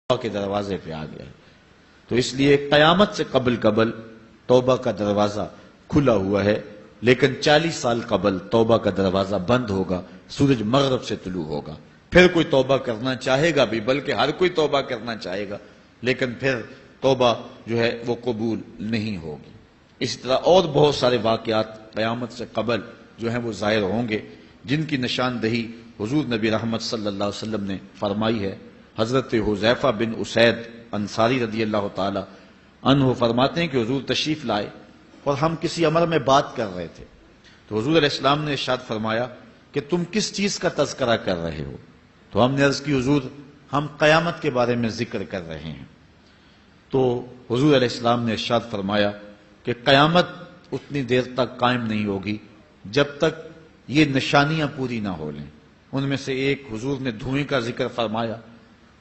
کے دروازے پہ آ گیا ہے۔ تو اس لیے قیامت سے قبل توبہ کا دروازہ کھلا ہوا ہے، لیکن 40 سال قبل توبہ کا دروازہ بند ہوگا، سورج مغرب سے طلوع ہوگا۔ پھر کوئی توبہ کرنا چاہے گا بھی، بلکہ ہر کوئی توبہ کرنا چاہے گا، لیکن پھر توبہ جو ہے وہ قبول نہیں ہوگی۔ اسی طرح اور بہت سارے واقعات قیامت سے قبل جو ہیں وہ ظاہر ہوں گے، جن کی نشاندہی حضور نبی رحمت صلی اللہ علیہ وسلم نے فرمائی ہے۔ حضرت حذیفہ بن اسید انصاری رضی اللہ تعالی عنہ فرماتے ہیں کہ حضور تشریف لائے اور ہم کسی امر میں بات کر رہے تھے، تو حضور علیہ السلام نے ارشاد فرمایا کہ تم کس چیز کا تذکرہ کر رہے ہو؟ تو ہم نے عرض کی حضور ہم قیامت کے بارے میں ذکر کر رہے ہیں۔ تو حضور علیہ السلام نے ارشاد فرمایا کہ قیامت اتنی دیر تک قائم نہیں ہوگی جب تک یہ نشانیاں پوری نہ ہو لیں۔ ان میں سے ایک حضور نے دھوئیں کا ذکر فرمایا،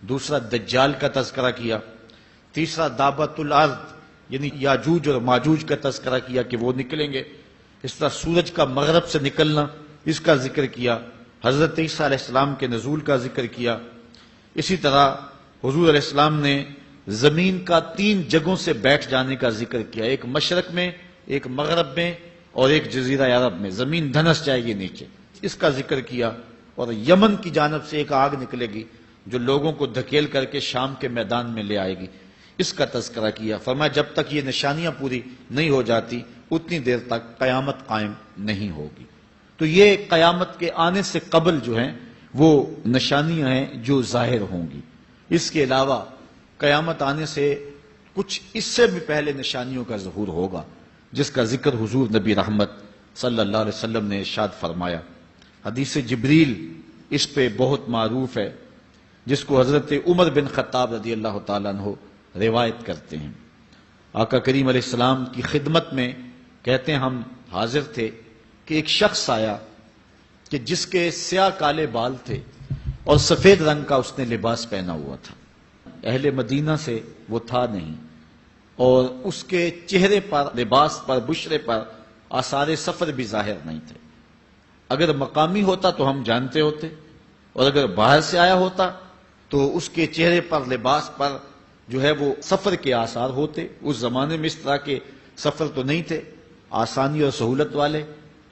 دوسرا دجال کا تذکرہ کیا، تیسرا دابت الارض یعنی یاجوج اور ماجوج کا تذکرہ کیا کہ وہ نکلیں گے، اس طرح سورج کا مغرب سے نکلنا اس کا ذکر کیا، حضرت عیسیٰ علیہ السلام کے نزول کا ذکر کیا۔ اسی طرح حضور علیہ السلام نے زمین کا 3 جگہوں سے بیٹھ جانے کا ذکر کیا، ایک مشرق میں، ایک مغرب میں اور ایک جزیرہ عرب میں، زمین دھنس جائے گی نیچے، اس کا ذکر کیا۔ اور یمن کی جانب سے ایک آگ نکلے گی جو لوگوں کو دھکیل کر کے شام کے میدان میں لے آئے گی، اس کا تذکرہ کیا۔ فرمایا جب تک یہ نشانیاں پوری نہیں ہو جاتی اتنی دیر تک قیامت قائم نہیں ہوگی۔ تو یہ قیامت کے آنے سے قبل جو ہیں وہ نشانیاں ہیں جو ظاہر ہوں گی۔ اس کے علاوہ قیامت آنے سے کچھ اس سے بھی پہلے نشانیوں کا ظہور ہوگا، جس کا ذکر حضور نبی رحمت صلی اللہ علیہ وسلم نے ارشاد فرمایا۔ حدیث جبریل اس پہ بہت معروف ہے، جس کو حضرت عمر بن خطاب رضی اللہ تعالیٰ عنہ روایت کرتے ہیں۔ آقا کریم علیہ السلام کی خدمت میں کہتے ہیں ہم حاضر تھے کہ ایک شخص آیا کہ جس کے سیاہ کالے بال تھے اور سفید رنگ کا اس نے لباس پہنا ہوا تھا، اہل مدینہ سے وہ تھا نہیں، اور اس کے چہرے پر، لباس پر، بشرے پر آثار سفر بھی ظاہر نہیں تھے۔ اگر مقامی ہوتا تو ہم جانتے ہوتے، اور اگر باہر سے آیا ہوتا تو اس کے چہرے پر، لباس پر جو ہے وہ سفر کے آثار ہوتے۔ اس زمانے میں اس طرح کے سفر تو نہیں تھے آسانی اور سہولت والے،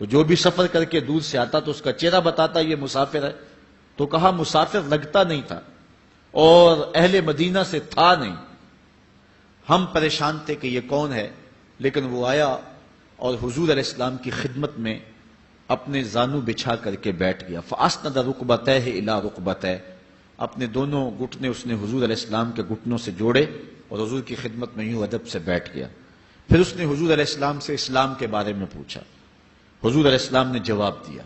تو جو بھی سفر کر کے دور سے آتا تو اس کا چہرہ بتاتا یہ مسافر ہے۔ تو کہا مسافر لگتا نہیں تھا اور اہل مدینہ سے تھا نہیں۔ ہم پریشان تھے کہ یہ کون ہے، لیکن وہ آیا اور حضور علیہ السلام کی خدمت میں اپنے زانو بچھا کر کے بیٹھ گیا۔ فَأَسْنَدَ رُكْبَتَيْهِ إِلَىٰ رُكْبَتَيْهِ، اپنے دونوں گھٹنے اس نے حضور علیہ السلام کے گھٹنوں سے جوڑے اور حضور کی خدمت میں یوں ادب سے بیٹھ گیا۔ پھر اس نے حضور علیہ السلام سے اسلام کے بارے میں پوچھا، حضور علیہ السلام نے جواب دیا۔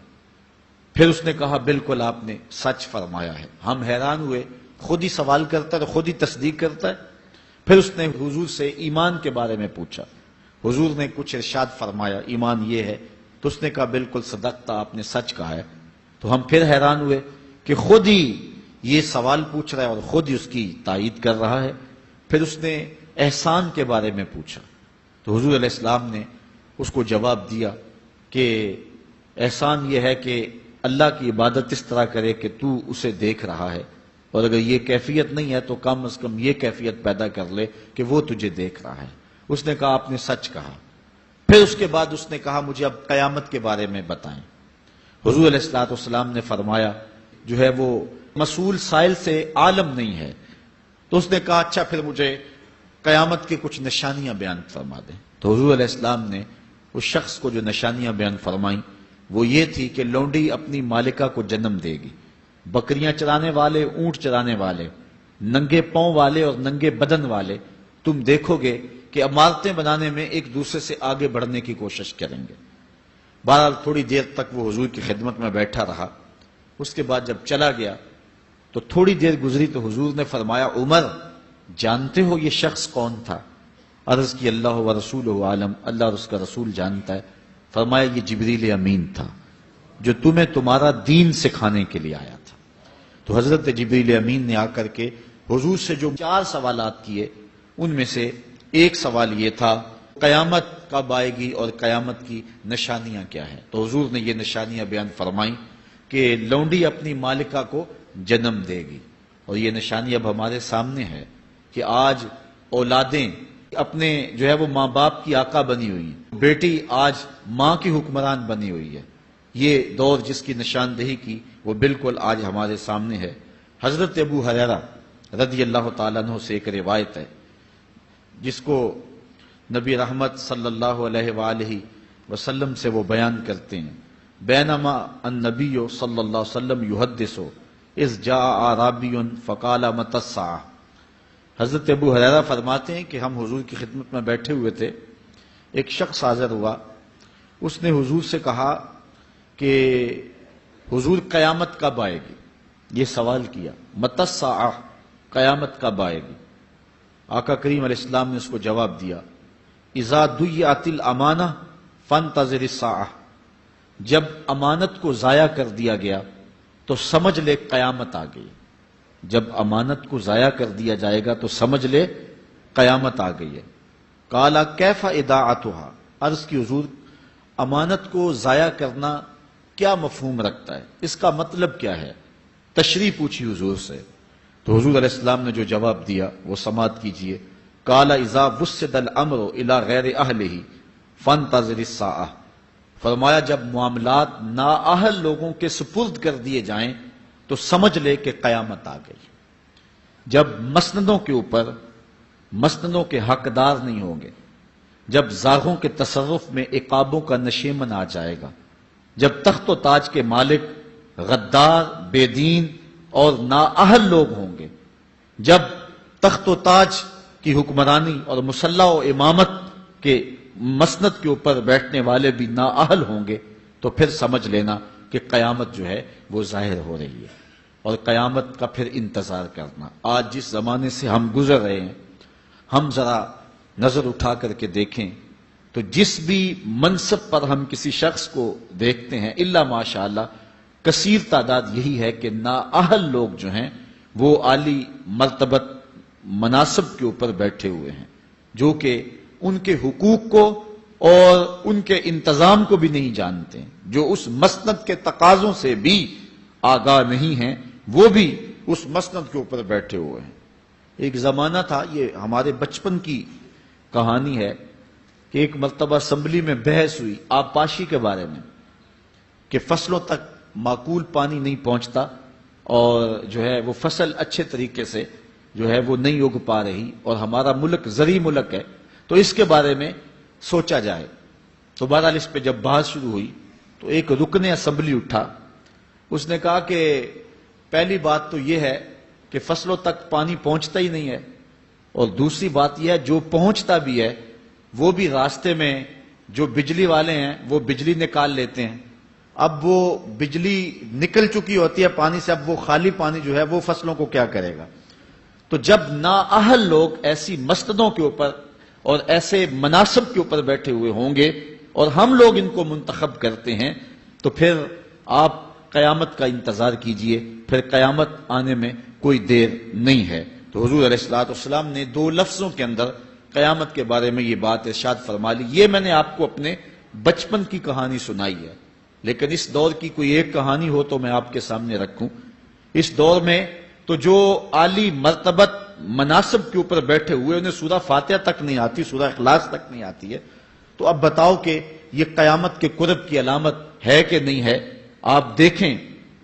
پھر اس نے کہا بالکل آپ نے سچ فرمایا ہے۔ ہم حیران ہوئے، خود ہی سوال کرتا ہے، خود ہی تصدیق کرتا ہے۔ پھر اس نے حضور سے ایمان کے بارے میں پوچھا، حضور نے کچھ ارشاد فرمایا ایمان یہ ہے، تو اس نے کہا بالکل صدقتا، آپ نے سچ کہا ہے۔ تو ہم پھر حیران ہوئے کہ خود ہی یہ سوال پوچھ رہا ہے اور خود ہی اس کی تائید کر رہا ہے۔ پھر اس نے احسان کے بارے میں پوچھا، تو حضور علیہ السلام نے اس کو جواب دیا کہ احسان یہ ہے کہ اللہ کی عبادت اس طرح کرے کہ تو اسے دیکھ رہا ہے، اور اگر یہ کیفیت نہیں ہے تو کم از کم یہ کیفیت پیدا کر لے کہ وہ تجھے دیکھ رہا ہے۔ اس نے کہا آپ نے سچ کہا۔ پھر اس کے بعد اس نے کہا مجھے اب قیامت کے بارے میں بتائیں۔ حضور علیہ السلام نے فرمایا جو ہے وہ مسئول سائل سے عالم نہیں ہے۔ تو اس نے کہا اچھا پھر مجھے قیامت کی کچھ نشانیاں بیان فرما دیں۔ تو حضور علیہ السلام نے اس شخص کو جو نشانیاں بیان فرمائیں وہ یہ تھی کہ لونڈی اپنی مالکہ کو جنم دے گی، بکریاں چرانے والے، اونٹ چرانے والے، ننگے پاؤں والے اور ننگے بدن والے تم دیکھو گے کہ عمارتیں بنانے میں ایک دوسرے سے آگے بڑھنے کی کوشش کریں گے۔ بہرحال تھوڑی دیر تک وہ حضور کی خدمت میں بیٹھا رہا۔ اس کے بعد جب چلا گیا تو تھوڑی دیر گزری تو حضور نے فرمایا عمر جانتے ہو یہ شخص کون تھا؟ عرض کی اللہ و رسولہ عالم، اللہ اور اس کا رسول جانتا ہے۔ فرمایا یہ جبریل امین تھا جو تمہیں تمہارا دین سکھانے کے لیے آیا تھا۔ تو حضرت جبریل امین نے آ کر کے حضور سے جو 4 سوالات کیے ان میں سے ایک سوال یہ تھا قیامت کب آئے گی اور قیامت کی نشانیاں کیا ہیں؟ تو حضور نے یہ نشانیاں بیان فرمائیں کہ لونڈی اپنی مالکہ کو جنم دے گی اور یہ نشانی اب ہمارے سامنے ہے کہ آج اولادیں اپنے جو ہے وہ ماں باپ کی آقا بنی ہوئی ہیں، بیٹی آج ماں کی حکمران بنی ہوئی ہے۔ یہ دور جس کی نشاندہی کی وہ بالکل آج ہمارے سامنے ہے۔ حضرت ابو ہریرہ رضی اللہ تعالیٰ عنہ سے ایک روایت ہے جس کو نبی رحمت صلی اللہ علیہ وآلہ وسلم سے وہ بیان کرتے ہیں، بینما النبی صلی اللہ علیہ وسلم یحدث اذ جاء اعرابی فقال متی الساعہ۔ حضرت ابو ہریرہ فرماتے ہیں کہ ہم حضور کی خدمت میں بیٹھے ہوئے تھے، ایک شخص حاضر ہوا، اس نے حضور سے کہا کہ حضور قیامت کب آئے گی؟ یہ سوال کیا، متی الساعہ، قیامت کب آئے گی؟ آقا کریم علیہ السلام نے اس کو جواب دیا، اذا ضیعت الامانہ فانتظر الساعہ، جب امانت کو ضائع کر دیا گیا تو سمجھ لے قیامت آ گئی۔ جب امانت کو ضائع کر دیا جائے گا تو سمجھ لے قیامت آ گئی ہے۔ قال کیف اضاعتها، عرض کی حضور امانت کو ضائع کرنا کیا مفہوم رکھتا ہے، اس کا مطلب کیا ہے؟ تشریح پوچھی حضور سے، تو حضور علیہ السلام نے جو جواب دیا وہ سماعت کیجئے۔ قال اذا وسد الامر الى غیر اہلہ فانتظر الساعہ، فرمایا جب معاملات نااہل لوگوں کے سپرد کر دیے جائیں تو سمجھ لے کہ قیامت آ گئی۔ جب مسندوں کے اوپر مسندوں کے حقدار نہیں ہوں گے، جب زاغوں کے تصرف میں عقابوں کا نشیمن آ جائے گا، جب تخت و تاج کے مالک غدار، بے دین اور نااہل لوگ ہوں گے، جب تخت و تاج کی حکمرانی اور مسلح و امامت کے مسند کے اوپر بیٹھنے والے بھی نااہل ہوں گے، تو پھر سمجھ لینا کہ قیامت جو ہے وہ ظاہر ہو رہی ہے، اور قیامت کا پھر انتظار کرنا۔ آج جس زمانے سے ہم گزر رہے ہیں، ہم ذرا نظر اٹھا کر کے دیکھیں تو جس بھی منصب پر ہم کسی شخص کو دیکھتے ہیں، الا ماشاء اللہ کثیر تعداد یہی ہے کہ نااہل لوگ جو ہیں وہ عالی مرتبت مناصب کے اوپر بیٹھے ہوئے ہیں، جو کہ ان کے حقوق کو اور ان کے انتظام کو بھی نہیں جانتے ہیں، جو اس مسند کے تقاضوں سے بھی آگاہ نہیں ہیں، وہ بھی اس مسند کے اوپر بیٹھے ہوئے ہیں۔ ایک زمانہ تھا، یہ ہمارے بچپن کی کہانی ہے، کہ ایک مرتبہ اسمبلی میں بحث ہوئی آبپاشی کے بارے میں، کہ فصلوں تک معقول پانی نہیں پہنچتا اور جو ہے وہ فصل اچھے طریقے سے جو ہے وہ نہیں اگ پا رہی، اور ہمارا ملک زرعی ملک ہے، تو اس کے بارے میں سوچا جائے۔ تو بہرحال اس پہ جب بحث شروع ہوئی تو ایک رکن اسمبلی اٹھا، اس نے کہا کہ پہلی بات تو یہ ہے کہ فصلوں تک پانی پہنچتا ہی نہیں ہے، اور دوسری بات یہ ہے جو پہنچتا بھی ہے وہ بھی راستے میں جو بجلی والے ہیں وہ بجلی نکال لیتے ہیں، اب وہ بجلی نکل چکی ہوتی ہے پانی سے، اب وہ خالی پانی جو ہے وہ فصلوں کو کیا کرے گا؟ تو جب نااہل لوگ ایسی مسندوں کے اوپر اور ایسے مناصب کے اوپر بیٹھے ہوئے ہوں گے اور ہم لوگ ان کو منتخب کرتے ہیں، تو پھر آپ قیامت کا انتظار کیجئے، پھر قیامت آنے میں کوئی دیر نہیں ہے۔ تو حضور علیہ الصلوۃ والسلام نے 2 لفظوں کے اندر قیامت کے بارے میں یہ بات ارشاد فرما لی۔ یہ میں نے آپ کو اپنے بچپن کی کہانی سنائی ہے، لیکن اس دور کی کوئی ایک کہانی ہو تو میں آپ کے سامنے رکھوں۔ اس دور میں تو جو عالی مرتبت مناصب کے اوپر بیٹھے ہوئے انہیں سورہ فاتحہ تک نہیں آتی، سورہ اخلاص تک نہیں آتی ہے، تو اب بتاؤ کہ یہ قیامت کے قرب کی علامت ہے کہ نہیں ہے؟ آپ دیکھیں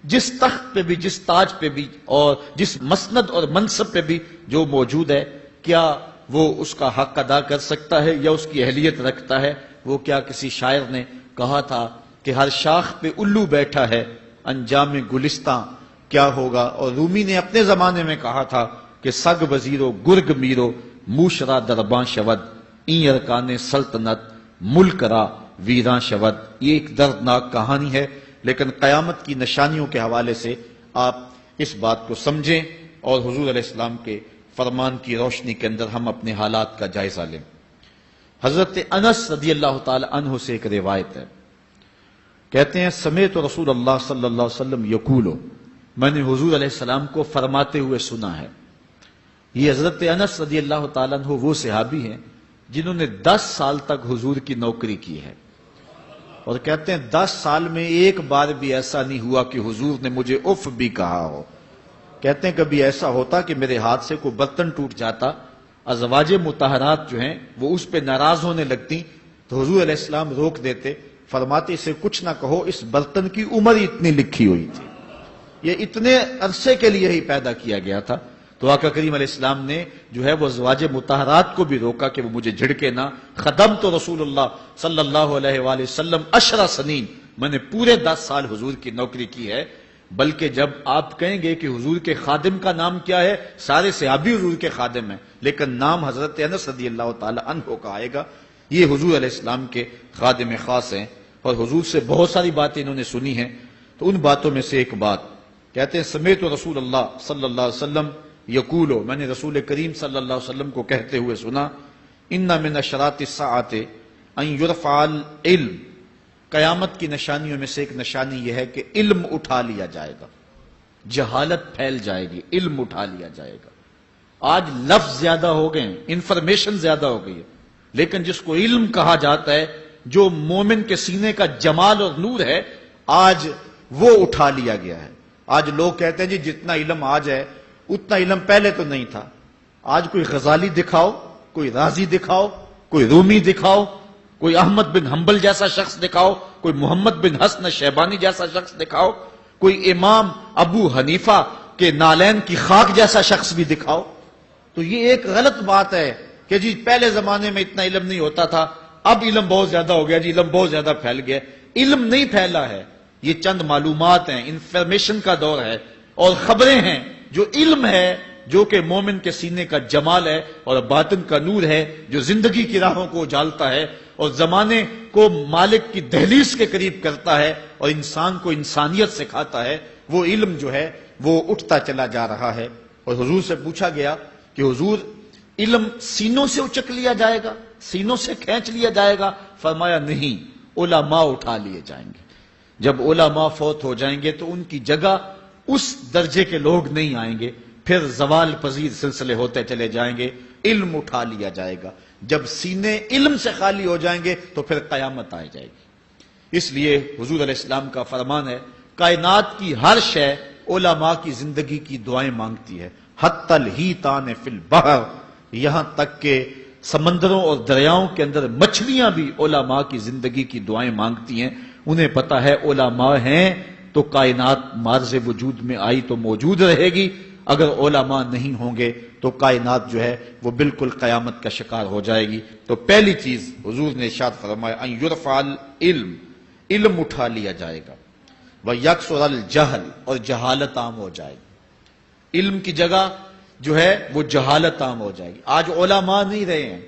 جس تخت پہ بھی، جس تاج پہ بھی، اور جس مسند اور منصب پہ بھی جو موجود ہے، کیا وہ اس کا حق ادا کر سکتا ہے یا اس کی اہلیت رکھتا ہے؟ وہ کیا کسی شاعر نے کہا تھا کہ ہر شاخ پہ الو بیٹھا ہے، انجام گلستاں کیا ہوگا؟ اور رومی نے اپنے زمانے میں کہا تھا کہ سگ وزیرو گرگ میرو موشرا درباں شود، این ارکان سلطنت ملک را ویراں شود۔ یہ ایک دردناک کہانی ہے، لیکن قیامت کی نشانیوں کے حوالے سے آپ اس بات کو سمجھیں اور حضور علیہ السلام کے فرمان کی روشنی کے اندر ہم اپنے حالات کا جائزہ لیں۔ حضرت انس رضی اللہ تعالی عنہ سے ایک روایت ہے، کہتے ہیں سمعت رسول اللہ صلی اللہ علیہ وسلم یقول، میں نے حضور علیہ السلام کو فرماتے ہوئے سنا ہے۔ یہ حضرت انس رضی اللہ تعالیٰ عنہ وہ صحابی ہیں جنہوں نے 10 سال تک حضور کی نوکری کی ہے، اور کہتے ہیں 10 سال میں ایک بار بھی ایسا نہیں ہوا کہ حضور نے مجھے اف بھی کہا ہو۔ کہتے ہیں کبھی ایسا ہوتا کہ میرے ہاتھ سے کوئی برتن ٹوٹ جاتا، ازواج مطہرات جو ہیں وہ اس پہ ناراض ہونے لگتی تو حضور علیہ السلام روک دیتے، فرماتے اسے کچھ نہ کہو، اس برتن کی عمر اتنی لکھی ہوئی تھی، یہ اتنے عرصے کے لیے ہی پیدا کیا گیا تھا۔ تو آقا کریم علیہ السلام نے جو ہے وہ ازواج مطہرات کو بھی روکا کہ وہ مجھے جھڑکے نہ۔ خدمت رسول اللہ صلی اللہ علیہ وآلہ وسلم 10 سنین، میں نے پورے 10 سال حضور کی نوکری کی ہے۔ بلکہ جب آپ کہیں گے کہ حضور کے خادم کا نام کیا ہے، سارے صحابی حضور کے خادم ہیں، لیکن نام حضرت انس رضی اللہ تعالی عنہ کا آئے گا، یہ حضور علیہ السلام کے خادم خاص ہیں، اور حضور سے بہت ساری باتیں انہوں نے سنی ہیں۔ تو ان باتوں میں سے ایک بات کہتے ہیں، سمیت رسول اللہ صلی اللہ علیہ وسلم یقولو، میں نے رسول کریم صلی اللہ علیہ وسلم کو کہتے ہوئے سنا، ان من اشراط الساعۃ ان یرفع العلم، قیامت کی نشانیوں میں سے ایک نشانی یہ ہے کہ علم اٹھا لیا جائے گا، جہالت پھیل جائے گی، علم اٹھا لیا جائے گا۔ آج لفظ زیادہ ہو گئے ہیں، انفارمیشن زیادہ ہو گئی ہے، لیکن جس کو علم کہا جاتا ہے، جو مومن کے سینے کا جمال اور نور ہے، آج وہ اٹھا لیا گیا ہے۔ آج لوگ کہتے ہیں جی جتنا علم آج ہے اتنا علم پہلے تو نہیں تھا۔ آج کوئی غزالی دکھاؤ، کوئی رازی دکھاؤ، کوئی رومی دکھاؤ، کوئی احمد بن حنبل جیسا شخص دکھاؤ، کوئی محمد بن حسن شیبانی جیسا شخص دکھاؤ، کوئی امام ابو حنیفہ کے نالین کی خاک جیسا شخص بھی دکھاؤ، تو یہ ایک غلط بات ہے کہ جی پہلے زمانے میں اتنا علم نہیں ہوتا تھا، اب علم بہت زیادہ ہو گیا، جی علم بہت زیادہ پھیل گیا۔ علم نہیں پھیلا ہے، یہ چند معلومات ہیں، انفارمیشن کا دور ہے، اور خبریں ہیں۔ جو علم ہے، جو کہ مومن کے سینے کا جمال ہے اور باطن کا نور ہے، جو زندگی کی راہوں کو اجالتا ہے اور زمانے کو مالک کی دہلیز کے قریب کرتا ہے اور انسان کو انسانیت سکھاتا ہے، وہ علم جو ہے وہ اٹھتا چلا جا رہا ہے۔ اور حضور سے پوچھا گیا کہ حضور علم سینوں سے اچک لیا جائے گا، سینوں سے کھینچ لیا جائے گا؟ فرمایا نہیں، علماء اٹھا لیے جائیں گے۔ جب علماء فوت ہو جائیں گے تو ان کی جگہ اس درجے کے لوگ نہیں آئیں گے، پھر زوال پذیر سلسلے ہوتے چلے جائیں گے، علم اٹھا لیا جائے گا۔ جب سینے علم سے خالی ہو جائیں گے تو پھر قیامت آ جائے گی۔ اس لیے حضور علیہ السلام کا فرمان ہے، کائنات کی ہر شے علماء کی زندگی کی دعائیں مانگتی ہے، حتی الحیتان فی البحر، یہاں تک کہ سمندروں اور دریاؤں کے اندر مچھلیاں بھی علماء کی زندگی کی دعائیں مانگتی ہیں۔ انہیں پتا ہے علماء ہیں تو کائنات مارز وجود میں آئی تو موجود رہے گی، اگر علماء نہیں ہوں گے تو کائنات جو ہے وہ بالکل قیامت کا شکار ہو جائے گی۔ تو پہلی چیز حضور نے ارشاد فرمایا، ان یرفع العلم، علم اٹھا لیا جائے گا، ویکثر الجہل، اور جہالت عام ہو جائے گی۔ علم کی جگہ جو ہے وہ جہالت عام ہو جائے گی۔ آج علماء نہیں رہے ہیں،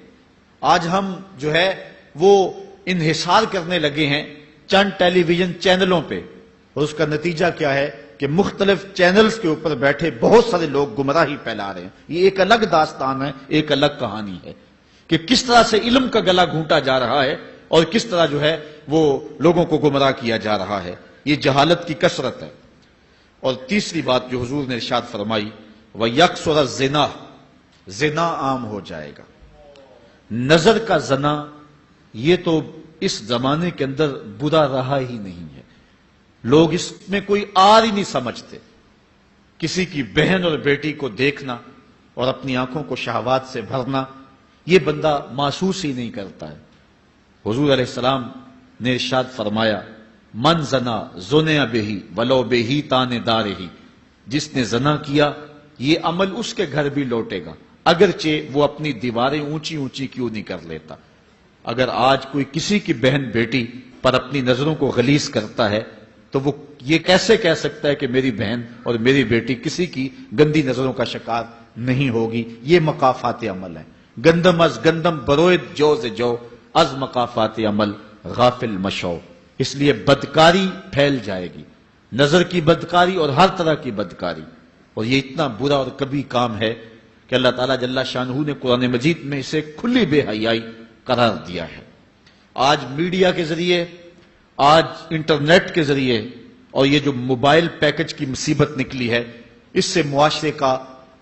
آج ہم جو ہے وہ انحصار کرنے لگے ہیں چند ٹیلی ویژن چینلوں پہ، اور اس کا نتیجہ کیا ہے کہ مختلف چینلز کے اوپر بیٹھے بہت سارے لوگ گمراہی پھیلا رہے ہیں۔ یہ ایک الگ داستان ہے، ایک الگ کہانی ہے کہ کس طرح سے علم کا گلا گھونٹا جا رہا ہے اور کس طرح جو ہے وہ لوگوں کو گمراہ کیا جا رہا ہے۔ یہ جہالت کی کثرت ہے۔ اور تیسری بات جو حضور نے ارشاد فرمائی، وَيَكْثُرَ الزِّنَا، زنا عام ہو جائے گا۔ نظر کا زنا یہ تو اس زمانے کے اندر برا رہا ہی نہیں ہے، لوگ اس میں کوئی آر ہی نہیں سمجھتے۔ کسی کی بہن اور بیٹی کو دیکھنا اور اپنی آنکھوں کو شہوات سے بھرنا، یہ بندہ محسوس ہی نہیں کرتا ہے۔ حضور علیہ السلام نے ارشاد فرمایا، من زنا زنیا بہی ولو بہی تان دارہی، جس نے زنا کیا یہ عمل اس کے گھر بھی لوٹے گا، اگرچہ وہ اپنی دیواریں اونچی اونچی کیوں نہیں کر لیتا۔ اگر آج کوئی کسی کی بہن بیٹی پر اپنی نظروں کو غلیظ کرتا ہے تو وہ یہ کیسے کہہ سکتا ہے کہ میری بہن اور میری بیٹی کسی کی گندی نظروں کا شکار نہیں ہوگی؟ یہ مقافات عمل ہیں۔ گندم از گندم بروید جو ز جو، از مقافات عمل غافل مشو۔ اس لیے بدکاری پھیل جائے گی، نظر کی بدکاری اور ہر طرح کی بدکاری، اور یہ اتنا برا اور کبھی کام ہے کہ اللہ تعالیٰ جل شانہ نے قرآن مجید میں اسے کھلی بے حیائی قرار دیا ہے۔ آج میڈیا کے ذریعے، آج انٹرنیٹ کے ذریعے، اور یہ جو موبائل پیکج کی مصیبت نکلی ہے، اس سے معاشرے کا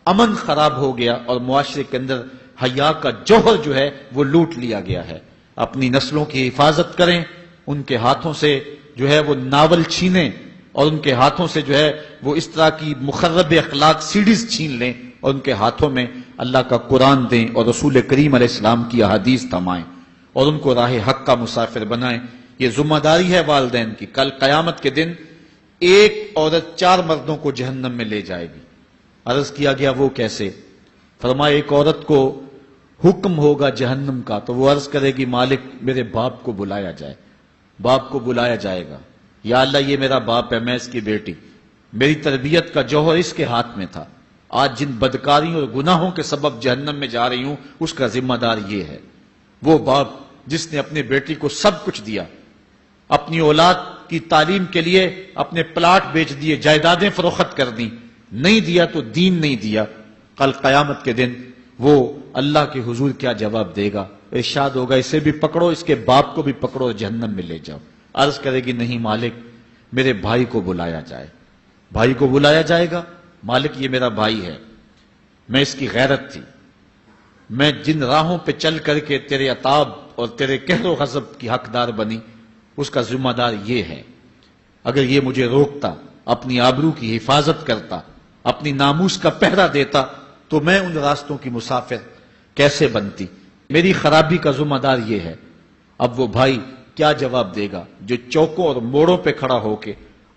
امن خراب ہو گیا اور معاشرے کے اندر حیا کا جوہر جو ہے وہ لوٹ لیا گیا ہے۔ اپنی نسلوں کی حفاظت کریں، ان کے ہاتھوں سے جو ہے وہ ناول چھینیں اور ان کے ہاتھوں سے جو ہے وہ اس طرح کی مخرب اخلاق سیڈیز چھین لیں اور ان کے ہاتھوں میں اللہ کا قرآن دیں اور رسول کریم علیہ السلام کی احادیث تھمائیں اور ان کو راہ حق کا مسافر بنائیں. یہ ذمہ داری ہے والدین کی. کل قیامت کے دن ایک عورت 4 مردوں کو جہنم میں لے جائے گی. عرض کیا گیا وہ کیسے؟ فرمایا ایک عورت کو حکم ہوگا جہنم کا تو وہ عرض کرے گی مالک میرے باپ کو بلایا جائے. باپ کو بلایا جائے گا, یا اللہ یہ میرا باپ ہے, میں اس کی بیٹی, میری تربیت کا جوہر اس کے ہاتھ میں تھا, آج جن بدکاریوں اور گناہوں کے سبب جہنم میں جا رہی ہوں اس کا ذمہ دار یہ ہے. وہ باپ جس نے اپنے بیٹی کو سب کچھ دیا, اپنی اولاد کی تعلیم کے لیے اپنے پلاٹ بیچ دیے, جائیدادیں فروخت کر دی, نہیں دیا تو دین نہیں دیا. کل قیامت کے دن وہ اللہ کے حضور کیا جواب دے گا؟ ارشاد ہوگا اسے بھی پکڑو, اس کے باپ کو بھی پکڑو اور جہنم میں لے جاؤ. عرض کرے گی نہیں مالک میرے بھائی کو بلایا جائے. بھائی کو بلایا جائے گا, مالک یہ میرا بھائی ہے, میں اس کی غیرت تھی, میں جن راہوں پہ چل کر کے تیرے عتاب اور تیرے قہر و غضب کی حقدار بنی اس کا ذمہ دار یہ ہے. اگر یہ مجھے روکتا, اپنی آبرو کی حفاظت کرتا, اپنی ناموس کا پہرا دیتا تو میں ان راستوں کی مسافر کیسے بنتی؟ میری خرابی کا ذمہ دار یہ ہے. اب وہ بھائی کیا جواب دے گا جو چوکوں اور موڑوں پہ کھڑا ہو کے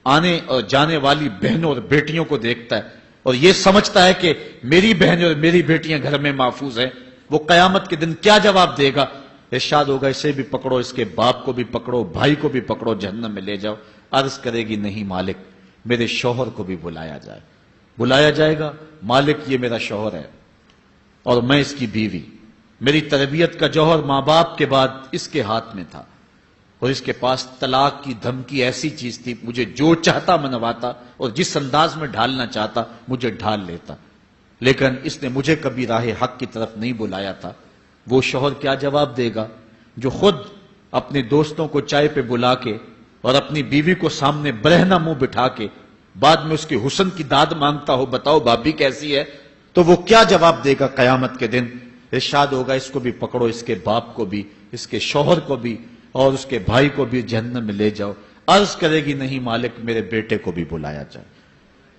آنے اور جانے والی بہنوں اور بیٹیوں کو دیکھتا ہے اور یہ سمجھتا ہے کہ میری بہنیں اور میری بیٹیاں گھر میں محفوظ ہیں؟ وہ قیامت کے دن کیا جواب دے گا؟ ارشاد ہوگا اسے بھی پکڑو, اس کے باپ کو بھی پکڑو, بھائی کو بھی پکڑو, جہنم میں لے جاؤ. عرض کرے گی نہیں مالک میرے شوہر کو بھی بلایا جائے. بلایا جائے گا, مالک یہ میرا شوہر ہے اور میں اس کی بیوی, میری تربیت کا جوہر ماں باپ کے بعد اس کے ہاتھ میں تھا اور اس کے پاس طلاق کی دھمکی ایسی چیز تھی, مجھے جو چاہتا منواتا اور جس انداز میں ڈھالنا چاہتا مجھے ڈھال لیتا, لیکن اس نے مجھے کبھی راہ حق کی طرف نہیں بلایا تھا. وہ شوہر کیا جواب دے گا جو خود اپنے دوستوں کو چائے پہ بلا کے اور اپنی بیوی کو سامنے برہنہ منہ بٹھا کے بعد میں اس کے حسن کی داد مانگتا ہو, بتاؤ بھابی کیسی ہے؟ تو وہ کیا جواب دے گا قیامت کے دن؟ ارشاد ہوگا اس کو بھی پکڑو, اس کے باپ کو بھی, اس کے شوہر کو بھی اور اس کے بھائی کو بھی جہنم میں لے جاؤ. عرض کرے گی نہیں مالک میرے بیٹے کو بھی بلایا جائے.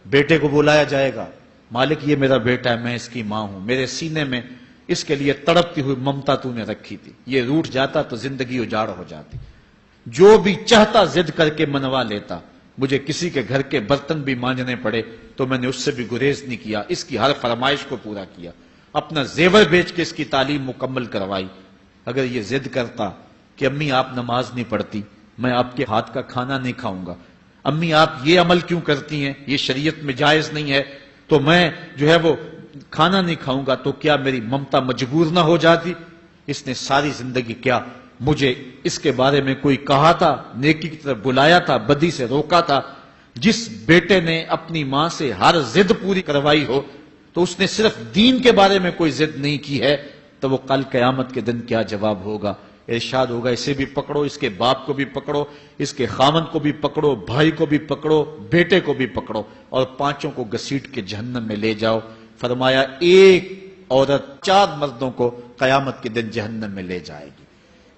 بیٹے کو بلایا جائے گا, مالک یہ میرا بیٹا ہے, میں اس کی ماں ہوں, میرے سینے میں اس کے لیے تڑپتی ہوئی ممتا تو نے رکھی تھی, یہ روٹ جاتا تو زندگی اجاڑ ہو جاتی. جو بھی چاہتا ضد کر کے منوا لیتا, مجھے کسی کے گھر کے برتن بھی مانجنے پڑے تو میں نے اس سے بھی گریز نہیں کیا, اس کی ہر فرمائش کو پورا کیا, اپنا زیور بیچ کے اس کی تعلیم مکمل کروائی. اگر یہ ضد کرتا کہ امی آپ نماز نہیں پڑھتی, میں آپ کے ہاتھ کا کھانا نہیں کھاؤں گا, امی آپ یہ عمل کیوں کرتی ہیں, یہ شریعت میں جائز نہیں ہے, تو میں جو ہے وہ کھانا نہیں کھاؤں گا, تو کیا میری ممتا مجبور نہ ہو جاتی؟ اس نے ساری زندگی کیا مجھے اس کے بارے میں کوئی کہا تھا, نیکی کی طرف بلایا تھا, بدی سے روکا تھا؟ جس بیٹے نے اپنی ماں سے ہر ضد پوری کروائی ہو تو اس نے صرف دین کے بارے میں کوئی ضد نہیں کی ہے, تو وہ کل قیامت کے دن کیا جواب ہوگا؟ ارشاد ہوگا اسے بھی پکڑو, اس کے باپ کو بھی پکڑو, اس کے خامن کو بھی پکڑو, بھائی کو بھی پکڑو, بیٹے کو بھی پکڑو اور 5 کو گھسیٹ کے جہنم میں لے جاؤ. فرمایا ایک عورت 4 مردوں کو قیامت کے دن جہنم میں لے جائے گی.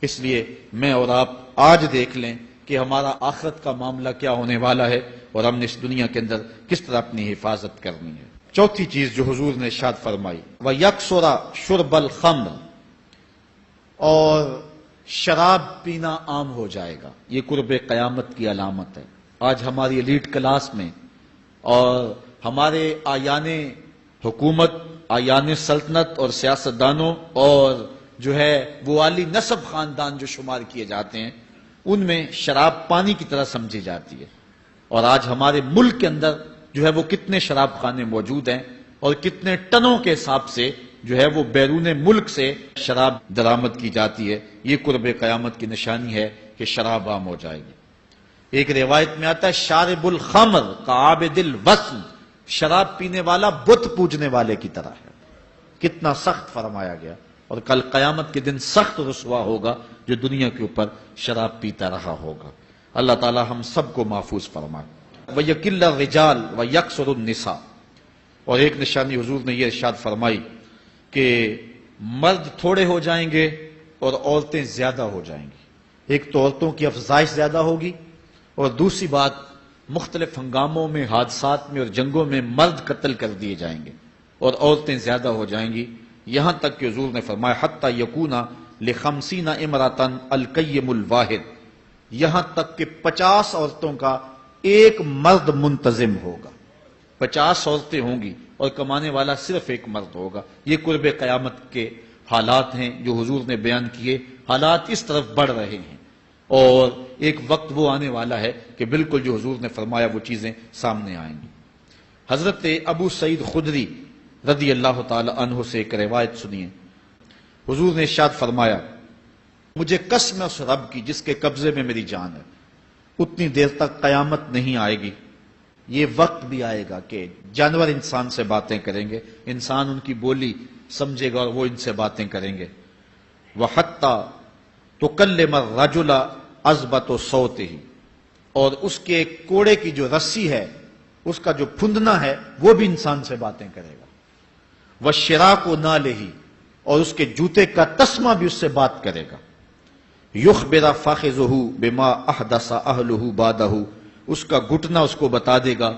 اس لیے میں اور آپ آج دیکھ لیں کہ ہمارا آخرت کا معاملہ کیا ہونے والا ہے اور ہم نے اس دنیا کے اندر کس طرح اپنی حفاظت کرنی ہے. چوتھی چیز جو حضور نے ارشاد فرمائی, وَيَكْثُرَ شُرْبَ الْخَمْرِ, اور شراب پینا عام ہو جائے گا. یہ قرب قیامت کی علامت ہے. آج ہماری ایلیٹ کلاس میں اور ہمارے آیان حکومت, آیان سلطنت اور سیاستدانوں اور جو ہے وہ عالی نسب خاندان جو شمار کیے جاتے ہیں, ان میں شراب پانی کی طرح سمجھی جاتی ہے. اور آج ہمارے ملک کے اندر جو ہے وہ کتنے شراب خانے موجود ہیں اور کتنے ٹنوں کے حساب سے جو ہے وہ بیرون ملک سے شراب درآمد کی جاتی ہے. یہ قرب قیامت کی نشانی ہے کہ شراب عام ہو جائے گی. ایک روایت میں آتا ہے شارب الخمر کعابد الوثن, شراب پینے والا بت پوجنے والے کی طرح ہے. کتنا سخت فرمایا گیا. اور کل قیامت کے دن سخت رسوا ہوگا جو دنیا کے اوپر شراب پیتا رہا ہوگا. اللہ تعالی ہم سب کو محفوظ فرمائے. وَيَكِلَّ الرِّجَالِ وَيَكْثُرُ النِّسَاءِ, اور ایک نشانی حضور نے یہ ارشاد فرمائی کہ مرد تھوڑے ہو جائیں گے اور عورتیں زیادہ ہو جائیں گی. ایک تو عورتوں کی افزائش زیادہ ہوگی اور دوسری بات مختلف ہنگاموں میں، حادثات میں اور جنگوں میں مرد قتل کر دیے جائیں گے اور عورتیں زیادہ ہو جائیں گی، یہاں تک کہ حضور نے فرمایا حتی یکون ل50 امرأۃ القیم الواحد، یہاں تک کہ 50 عورتوں کا ایک مرد منتظم ہوگا۔ 50 عورتیں ہوں گی اور کمانے والا صرف ایک مرد ہوگا۔ یہ قرب قیامت کے حالات ہیں جو حضور نے بیان کیے۔ حالات اس طرف بڑھ رہے ہیں اور ایک وقت وہ آنے والا ہے کہ بالکل جو حضور نے فرمایا وہ چیزیں سامنے آئیں گی۔ حضرت ابو سعید خدری رضی اللہ تعالی عنہ سے ایک روایت سنیے۔ حضور نے ارشاد فرمایا، مجھے قسم ہے اس رب کی جس کے قبضے میں میری جان ہے، اتنی دیر تک قیامت نہیں آئے گی، یہ وقت بھی آئے گا کہ جانور انسان سے باتیں کریں گے، انسان ان کی بولی سمجھے گا اور وہ ان سے باتیں کریں گے۔ وَحَتَّى تُكَلِّمَ الرَّجُلَ عَزْبَةُ صَوْتِهِ، اور اس کے کوڑے کی جو رسی ہے، اس کا جو پھندنا ہے، وہ بھی انسان سے باتیں کرے گا۔ وَالشِّرَاقُ نَالِهِ، اور اس کے جوتے کا تسمہ بھی اس سے بات کرے گا۔ یخبر فاخذہ بما احدث اہلہ بعدہ، اس کا گھٹنا اس کو بتا دے گا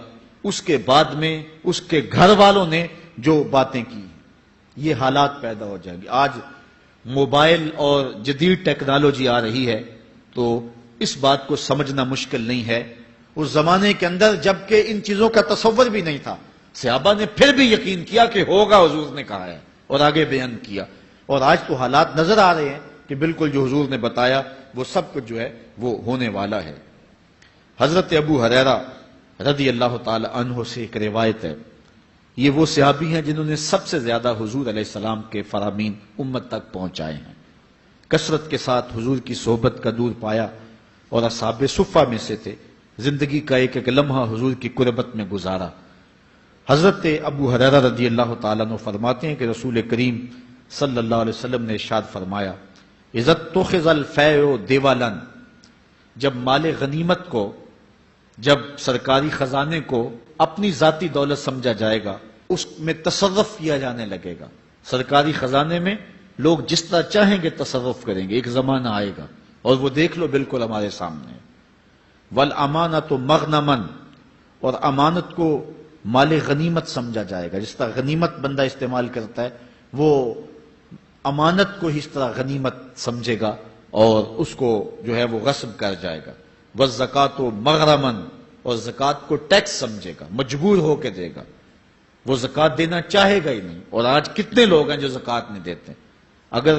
اس کے بعد میں اس کے گھر والوں نے جو باتیں کی۔ یہ حالات پیدا ہو جائیں گے۔ آج موبائل اور جدید ٹیکنالوجی آ رہی ہے تو اس بات کو سمجھنا مشکل نہیں ہے۔ اس زمانے کے اندر جبکہ ان چیزوں کا تصور بھی نہیں تھا، صحابہ نے پھر بھی یقین کیا کہ ہوگا، حضور نے کہا ہے اور آگے بیان کیا، اور آج تو حالات نظر آ رہے ہیں کہ بالکل جو حضور نے بتایا وہ سب کچھ جو ہے وہ ہونے والا ہے۔ حضرت ابو ہریرہ رضی اللہ تعالی عنہ سے ایک روایت ہے، یہ وہ صحابی ہیں جنہوں نے سب سے زیادہ حضور علیہ السلام کے فرامین امت تک پہنچائے ہیں، کثرت کے ساتھ حضور کی صحبت کا دور پایا اور اصحاب صفہ میں سے تھے، زندگی کا ایک ایک لمحہ حضور کی قربت میں گزارا۔ حضرت ابو ہریرہ رضی اللہ تعالیٰ عنہ فرماتے ہیں کہ رسول کریم صلی اللہ علیہ وسلم نے ارشاد فرمایا، اذا اتخذ الفیء دیوالا، جب مال غنیمت کو، جب سرکاری خزانے کو اپنی ذاتی دولت سمجھا جائے گا، اس میں تصرف کیا جانے لگے گا، سرکاری خزانے میں لوگ جس طرح چاہیں گے تصرف کریں گے، ایک زمانہ آئے گا اور وہ دیکھ لو بالکل ہمارے سامنے۔ والامانۃ مغنما، اور امانت کو مال غنیمت سمجھا جائے گا، جس طرح غنیمت بندہ استعمال کرتا ہے وہ امانت کو اس طرح غنیمت سمجھے گا اور اس کو جو ہے وہ غصب کر جائے گا۔ والزکوٰۃ مغرما، اور زکوٰۃ کو ٹیکس سمجھے گا، مجبور ہو کے دے گا، وہ زکوٰۃ دینا چاہے گا ہی نہیں۔ اور آج کتنے لوگ ہیں جو زکوٰۃ نہیں دیتے؟ اگر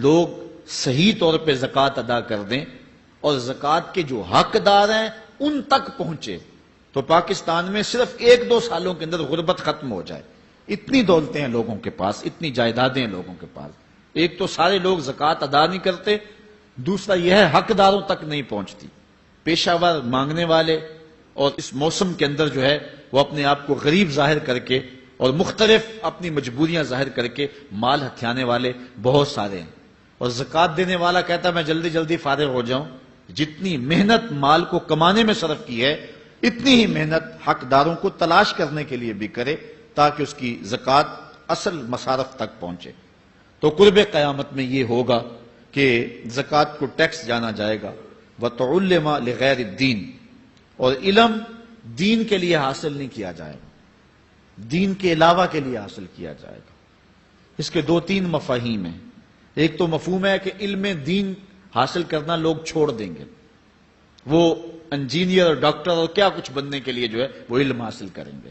لوگ صحیح طور پہ زکوٰۃ ادا کر دیں اور زکوٰۃ کے جو حقدار ہیں ان تک پہنچے تو پاکستان میں صرف 1-2 سالوں کے اندر غربت ختم ہو جائے۔ اتنی دولتیں ہیں لوگوں کے پاس، اتنی جائیدادیں ہیں لوگوں کے پاس، ایک تو سارے لوگ زکوٰۃ ادا نہیں کرتے، دوسرا یہ ہے حقداروں تک نہیں پہنچتی۔ پیشہ ور مانگنے والے اور اس موسم کے اندر جو ہے وہ اپنے آپ کو غریب ظاہر کر کے اور مختلف اپنی مجبوریاں ظاہر کر کے مال ہتھیانے والے بہت سارے ہیں، اور زکوٰۃ دینے والا کہتا ہے میں جلدی جلدی فارغ ہو جاؤں۔ جتنی محنت مال کو کمانے میں صرف کی ہے، اتنی ہی محنت حقداروں کو تلاش کرنے کے لیے بھی کرے تاکہ اس کی زکوٰۃ اصل مصارف تک پہنچے۔ تو قرب قیامت میں یہ ہوگا کہ زکوٰۃ کو ٹیکس جانا جائے گا۔ وَتُعُلِّمَ لِغَيْرِ الدِّينِ، اور علم دین کے لیے حاصل نہیں کیا جائے گا، دین کے علاوہ کے لیے حاصل کیا جائے گا۔ اس کے 2-3 مفاہیم ہیں۔ ایک تو مفہوم ہے کہ علم دین حاصل کرنا لوگ چھوڑ دیں گے، وہ انجینئر اور ڈاکٹر اور کیا کچھ بننے کے لیے جو ہے وہ علم حاصل کریں گے۔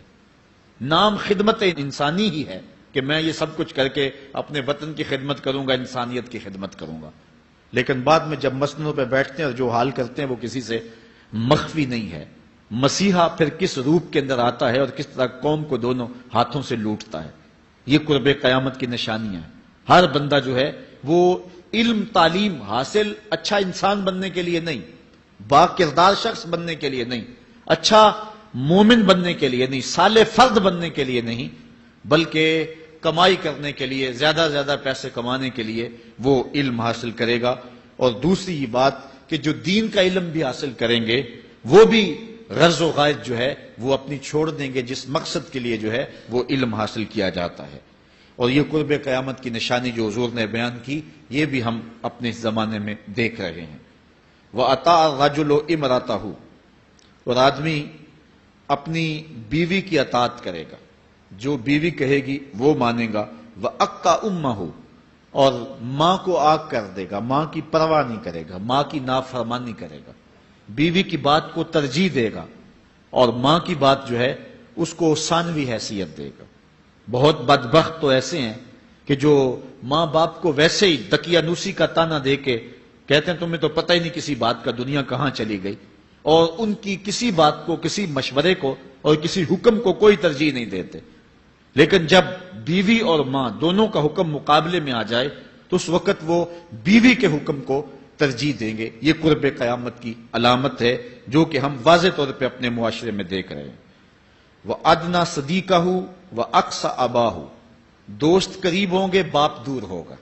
نام خدمت انسانی ہی ہے کہ میں یہ سب کچھ کر کے اپنے وطن کی خدمت کروں گا، انسانیت کی خدمت کروں گا، لیکن بعد میں جب مسندوں پہ بیٹھتے ہیں اور جو حال کرتے ہیں وہ کسی سے مخفی نہیں ہے۔ مسیحا پھر کس روپ کے اندر آتا ہے اور کس طرح قوم کو دونوں ہاتھوں سے لوٹتا ہے، یہ قرب قیامت کی نشانیاں ہیں۔ ہر بندہ جو ہے وہ علم تعلیم حاصل اچھا انسان بننے کے لیے نہیں، با کردار شخص بننے کے لیے نہیں، اچھا مومن بننے کے لیے نہیں، صالح فرد بننے کے لیے نہیں، بلکہ کمائی کرنے کے لیے، زیادہ زیادہ پیسے کمانے کے لیے وہ علم حاصل کرے گا۔ اور دوسری یہ بات کہ جو دین کا علم بھی حاصل کریں گے وہ بھی غرض و غائد جو ہے وہ اپنی چھوڑ دیں گے، جس مقصد کے لیے جو ہے وہ علم حاصل کیا جاتا ہے۔ اور یہ قرب قیامت کی نشانی جو حضور نے بیان کی یہ بھی ہم اپنے زمانے میں دیکھ رہے ہیں۔ وَأَطَاعَ الرَّجُلُ امْرَأَتَهُ، اور آدمی اپنی بیوی کی اطاعت کرے گا، جو بیوی کہے گی وہ مانے گا، وَأَقَّى أُمَّهُ، اور ماں کو آگ کر دے گا، ماں کی پرواہ نہیں کرے گا، ماں کی نافرمانی کرے گا، بیوی کی بات کو ترجیح دے گا، اور ماں کی بات جو ہے اس کو ثانوی حیثیت دے گا۔ بہت بدبخت تو ایسے ہیں کہ جو ماں باپ کو ویسے ہی دقیانوسی کا تانا دے کے کہتے ہیں تمہیں تو پتہ ہی نہیں کسی بات کا دنیا کہاں چلی گئی، اور ان کی کسی بات کو، کسی مشورے کو اور کسی حکم کو کوئی ترجیح نہیں دیتے۔ لیکن جب بیوی اور ماں دونوں کا حکم مقابلے میں آ جائے تو اس وقت وہ بیوی کے حکم کو ترجیح دیں گے۔ یہ قرب قیامت کی علامت ہے جو کہ ہم واضح طور پہ اپنے معاشرے میں دیکھ رہے ہیں۔ وَأَدْنَى صَدِيقَهُ وَأَقْصَى أَبَاهُ، دوست قریب ہوں گے، باپ دور ہوگا۔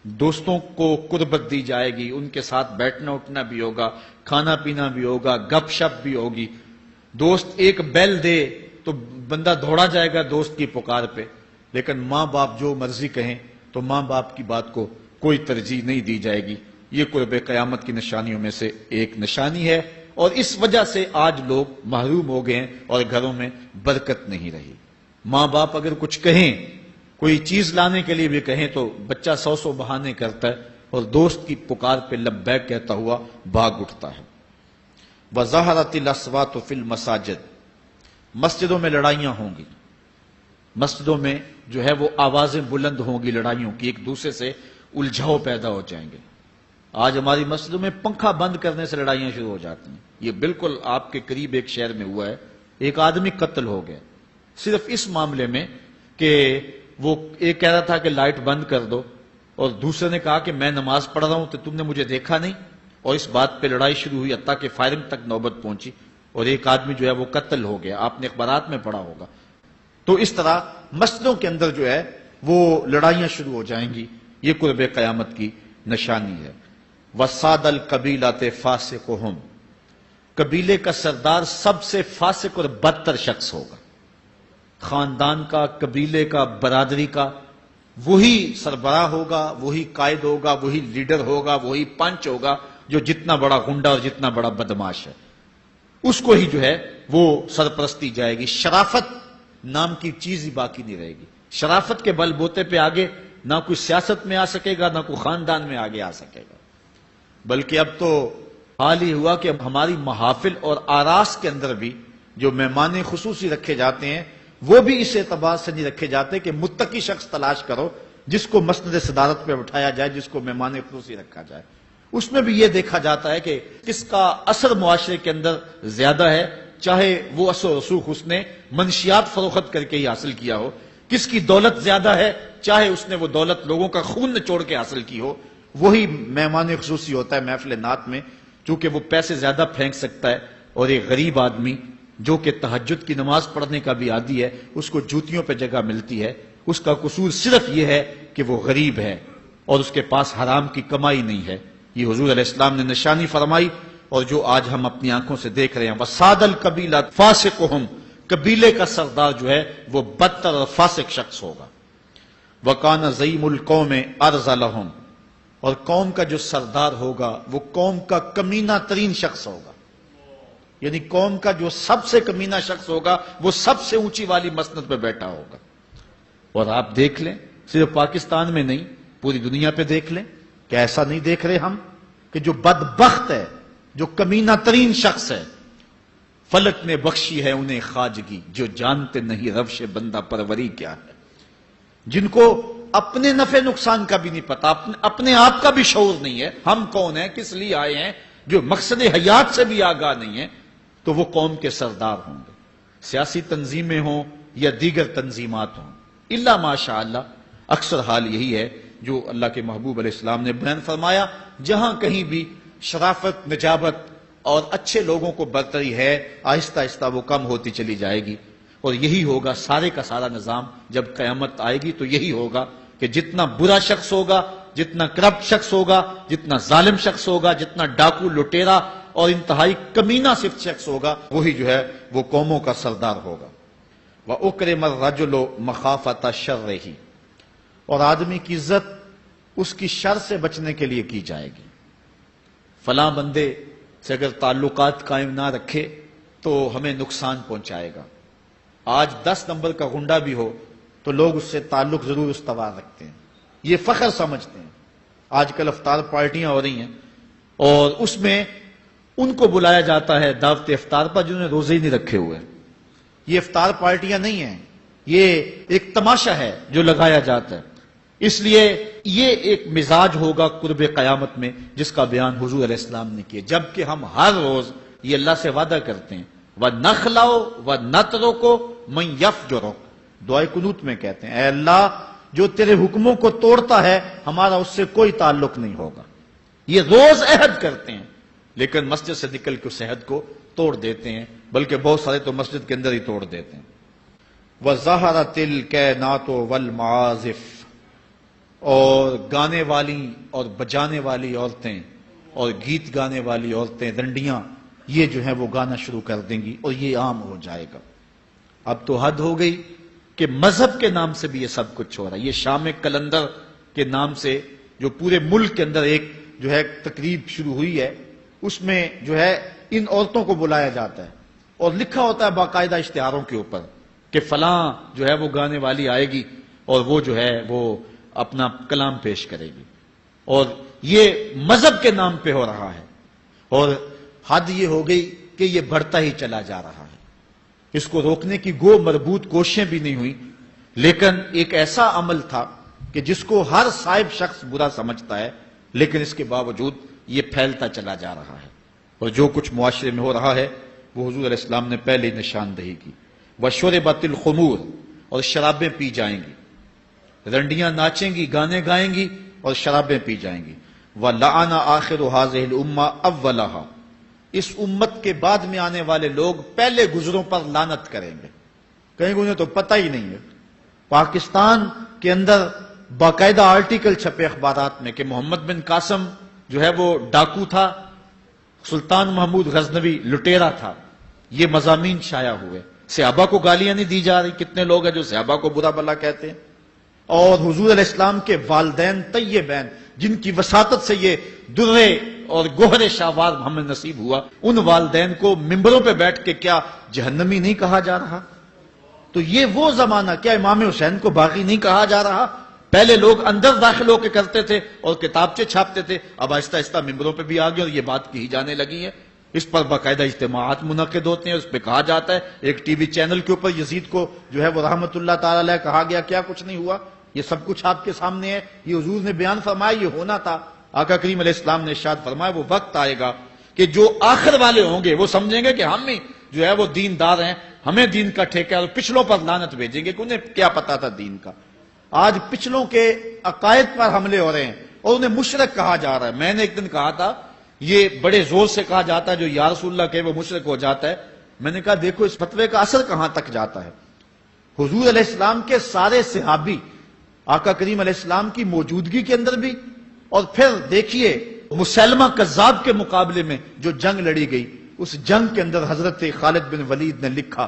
دوستوں کو قربت دی جائے گی، ان کے ساتھ بیٹھنا اٹھنا بھی ہوگا، کھانا پینا بھی ہوگا، گپ شپ بھی ہوگی۔ دوست ایک بیل دے تو بندہ دوڑا جائے گا دوست کی پکار پہ، لیکن ماں باپ جو مرضی کہیں تو ماں باپ کی بات کو کوئی ترجیح نہیں دی جائے گی۔ یہ قرب قیامت کی نشانیوں میں سے ایک نشانی ہے، اور اس وجہ سے آج لوگ محروم ہو گئے ہیں اور گھروں میں برکت نہیں رہی۔ ماں باپ اگر کچھ کہیں، کوئی چیز لانے کے لیے بھی کہیں تو بچہ 100 بہانے کرتا ہے اور دوست کی پکار پہ لبیک کہتا ہوا بھاگ اٹھتا ہے۔ وَظَهَرَتِ الْأَصْوَاتُ فِي الْمَسَاجِدِ، مسجدوں میں لڑائیاں ہوں گی، مسجدوں میں جو ہے وہ آوازیں بلند ہوں گی لڑائیوں کی، ایک دوسرے سے الجھاؤ پیدا ہو جائیں گے۔ آج ہماری مسجدوں میں پنکھا بند کرنے سے لڑائیاں شروع ہو جاتی ہیں۔ یہ بالکل آپ کے قریب ایک شہر میں ہوا ہے، ایک آدمی قتل ہو گیا صرف اس معاملے میں کہ وہ ایک کہہ رہا تھا کہ لائٹ بند کر دو، اور دوسرے نے کہا کہ میں نماز پڑھ رہا ہوں تو تم نے مجھے دیکھا نہیں، اور اس بات پہ لڑائی شروع ہوئی، حتیٰ کہ فائرنگ تک نوبت پہنچی، اور ایک آدمی جو ہے وہ قتل ہو گیا۔ آپ نے اخبارات میں پڑھا ہوگا۔ تو اس طرح مسجدوں کے اندر جو ہے وہ لڑائیاں شروع ہو جائیں گی۔ یہ قرب قیامت کی نشانی ہے۔ وَسَادَ الْقَبِيلَةِ فَاسِقُهُمْ، قبیلے کا سردار سب سے فاسق اور بدتر شخص ہوگا۔ خاندان کا، قبیلے کا، برادری کا وہی سربراہ ہوگا، وہی قائد ہوگا، وہی لیڈر ہوگا، وہی پنچ ہوگا جو جتنا بڑا غنڈا اور جتنا بڑا بدماش ہے اس کو ہی جو ہے وہ سرپرستی جائے گی۔ شرافت نام کی چیز ہی باقی نہیں رہے گی۔ شرافت کے بل بوتے پہ آگے نہ کوئی سیاست میں آ سکے گا، نہ کوئی خاندان میں آگے آ سکے گا۔ بلکہ اب تو حال ہی ہوا کہ اب ہماری محافل اور آراس کے اندر بھی جو مہمان خصوصی رکھے جاتے ہیں وہ بھی اس اعتبار سے نہیں رکھے جاتے کہ متقی شخص تلاش کرو جس کو مسند صدارت پہ بٹھایا جائے، جس کو مہمان خصوصی رکھا جائے۔ اس میں بھی یہ دیکھا جاتا ہے کہ کس کا اثر معاشرے کے اندر زیادہ ہے، چاہے وہ اثر و رسوخ اس نے منشیات فروخت کر کے ہی حاصل کیا ہو، کس کی دولت زیادہ ہے، چاہے اس نے وہ دولت لوگوں کا خون نچوڑ کے حاصل کی ہو، وہی مہمان خصوصی ہوتا ہے محفل نعت میں، چونکہ وہ پیسے زیادہ پھینک سکتا ہے۔ اور ایک غریب آدمی جو کہ تہجد کی نماز پڑھنے کا بھی عادی ہے، اس کو جوتیوں پہ جگہ ملتی ہے۔ اس کا قصور صرف یہ ہے کہ وہ غریب ہے اور اس کے پاس حرام کی کمائی نہیں ہے۔ یہ حضور علیہ السلام نے نشانی فرمائی، اور جو آج ہم اپنی آنکھوں سے دیکھ رہے ہیں۔ وَسَادَ الْقَبِيلَةِ فَاسِقُهُمْ، قبیلے کا سردار جو ہے وہ بدتر اور فاسق شخص ہوگا۔ وَكَانَ زَعِيمُ الْقَوْمِ أَرْذَلَهُمْ، اور قوم کا جو سردار ہوگا وہ قوم کا کمینہ ترین شخص ہوگا، یعنی قوم کا جو سب سے کمینہ شخص ہوگا وہ سب سے اونچی والی مسند پہ بیٹھا ہوگا۔ اور آپ دیکھ لیں، صرف پاکستان میں نہیں پوری دنیا پہ دیکھ لیں کہ ایسا نہیں دیکھ رہے ہم کہ جو بدبخت ہے، جو کمینہ ترین شخص ہے، فلک نے بخشی ہے انہیں خواجگی، جو جانتے نہیں روش بندہ پروری کیا ہے، جن کو اپنے نفع نقصان کا بھی نہیں پتا، اپنے آپ کا بھی شعور نہیں ہے، ہم کون ہیں، کس لیے آئے ہیں، جو مقصد حیات سے بھی آگاہ نہیں ہے، تو وہ قوم کے سردار ہوں گے۔ سیاسی تنظیمیں ہوں یا دیگر تنظیمات ہوں، الا ماشاء اللہ اکثر حال یہی ہے جو اللہ کے محبوب علیہ السلام نے بیان فرمایا، جہاں کہیں بھی شرافت، نجابت اور اچھے لوگوں کو برتری ہے، آہستہ آہستہ وہ کم ہوتی چلی جائے گی۔ اور یہی ہوگا سارے کا سارا نظام، جب قیامت آئے گی تو یہی ہوگا کہ جتنا برا شخص ہوگا، جتنا کرپٹ شخص ہوگا، جتنا ظالم شخص ہوگا، جتنا ڈاکو لٹیرا اور انتہائی کمینہ صفت شخص ہوگا، وہی جو ہے وہ قوموں کا سردار ہوگا۔ وَأُكْرِمَ الرَّجُلُ مَخَافَةَ شَرِّهِ، اور آدمی کی عزت اس کی شر سے بچنے کے لیے کی جائے گی۔ فلاں بندے سے اگر تعلقات قائم نہ رکھے تو ہمیں نقصان پہنچائے گا۔ آج 10 نمبر کا غنڈہ بھی ہو تو لوگ اس سے تعلق ضرور استوار رکھتے ہیں، یہ فخر سمجھتے ہیں۔ آج کل افطار پارٹیاں ہو رہی ہیں اور اس میں ان کو بلایا جاتا ہے دعوت افطار پر جنہوں نے روزے ہی نہیں رکھے ہوئے۔ یہ افطار پارٹیاں نہیں ہیں، یہ ایک تماشا ہے جو لگایا جاتا ہے۔ اس لیے یہ ایک مزاج ہوگا قرب قیامت میں جس کا بیان حضور علیہ السلام نے کیا، جبکہ ہم ہر روز یہ اللہ سے وعدہ کرتے ہیں وَنَخْلَعُ وَنَتْرُكُ مَن يَفْجُرُ، دعائے قنوت میں کہتے ہیں اے اللہ جو تیرے حکموں کو توڑتا ہے ہمارا اس سے کوئی تعلق نہیں ہوگا۔ یہ روز عہد کرتے ہیں لیکن مسجد سے نکل کے اس عہد کو توڑ دیتے ہیں، بلکہ بہت سارے تو مسجد کے اندر ہی توڑ دیتے ہیں۔ وَظَهَرَتِ الْكَيْنَاتُ وَالْمَعَازِفُ، اور گانے والی اور بجانے والی عورتیں اور گیت گانے والی عورتیں، رنڈیاں، یہ جو ہیں وہ گانا شروع کر دیں گی اور یہ عام ہو جائے گا۔ اب تو حد ہو گئی کہ مذہب کے نام سے بھی یہ سب کچھ ہو رہا ہے۔ یہ شام کلندر کے نام سے جو پورے ملک کے اندر ایک جو ہے تقریب شروع ہوئی ہے، اس میں جو ہے ان عورتوں کو بلایا جاتا ہے اور لکھا ہوتا ہے باقاعدہ اشتہاروں کے اوپر کہ فلاں جو ہے وہ گانے والی آئے گی اور وہ جو ہے وہ اپنا کلام پیش کرے گی، اور یہ مذہب کے نام پہ ہو رہا ہے۔ اور حد یہ ہو گئی کہ یہ بڑھتا ہی چلا جا رہا ہے، اس کو روکنے کی گو مربوط کوششیں بھی نہیں ہوئی، لیکن ایک ایسا عمل تھا کہ جس کو ہر صاحب شخص برا سمجھتا ہے، لیکن اس کے باوجود یہ پھیلتا چلا جا رہا ہے۔ اور جو کچھ معاشرے میں ہو رہا ہے وہ حضور علیہ السلام نے پہلے نشاندہی کی۔ وَشُرِبَتِ الْخُمُورُ، اور شرابیں پی جائیں گی، رنڈیاں ناچیں گی، گانے گائیں گی اور شرابیں پی جائیں گی۔ وَلَعَنَ آخِرُ هَٰذِهِ الْأُمَّةِ أَوَّلَهَا، اس امت کے بعد میں آنے والے لوگ پہلے گزروں پر لعنت کریں گے، کہیں گے انہیں تو پتہ ہی نہیں ہے۔ پاکستان کے اندر باقاعدہ آرٹیکل چھپے اخبارات میں کہ محمد بن قاسم جو ہے وہ ڈاکو تھا، سلطان محمود غزنوی لٹیرا تھا، یہ مضامین شائع ہوئے۔ صحابہ کو گالیاں نہیں دی جا رہی، کتنے لوگ ہیں جو صحابہ کو برا بھلا کہتے ہیں، اور حضور علیہ السلام کے والدین طیبین جن کی وساطت سے یہ درے اور گوہر شاہوار ہمیں نصیب ہوا، ان والدین کو ممبروں پہ بیٹھ کے کیا جہنمی نہیں کہا جا رہا؟ تو یہ وہ زمانہ، کیا امام حسین کو باغی نہیں کہا جا رہا؟ پہلے لوگ اندر داخل ہو کے کرتے تھے اور کتابچے چھاپتے تھے، اب آہستہ آہستہ ممبروں پہ بھی آ گئے اور یہ بات کہی جانے لگی ہے۔ اس پر باقاعدہ اجتماعات منعقد ہوتے ہیں، اس پہ کہا جاتا ہے۔ ایک ٹی وی چینل کے اوپر یزید کو جو ہے وہ رحمت اللہ تعالی علیہ کہا گیا، کیا کچھ نہیں ہوا، یہ سب کچھ آپ کے سامنے ہے، یہ حضور نے بیان فرمایا، یہ ہونا تھا۔ آقا کریم علیہ السلام نے ارشاد فرمایا وہ وقت آئے گا کہ جو آخر والے ہوں گے وہ سمجھیں گے کہ ہم ہی جو ہے وہ دیندار ہیں، ہمیں دین کا ٹھیکہ ہے، اور پچھلوں پر لعنت بھیجیں گے کہ انہیں کیا پتا تھا دین کا۔ آج پچھلوں کے عقائد پر حملے ہو رہے ہیں اور انہیں مشرک کہا جا رہا ہے۔ میں نے ایک دن کہا تھا یہ بڑے زور سے کہا جاتا ہے جو یا رسول اللہ کہے وہ مشرک ہو جاتا ہے۔ میں نے کہا دیکھو اس فتوے کا اثر کہاں تک جاتا ہے۔ حضور علیہ السلام کے سارے صحابی آقا کریم علیہ السلام کی موجودگی کے اندر بھی، اور پھر دیکھیے مسلمہ کذاب کے مقابلے میں جو جنگ لڑی گئی، اس جنگ کے اندر حضرت خالد بن ولید نے لکھا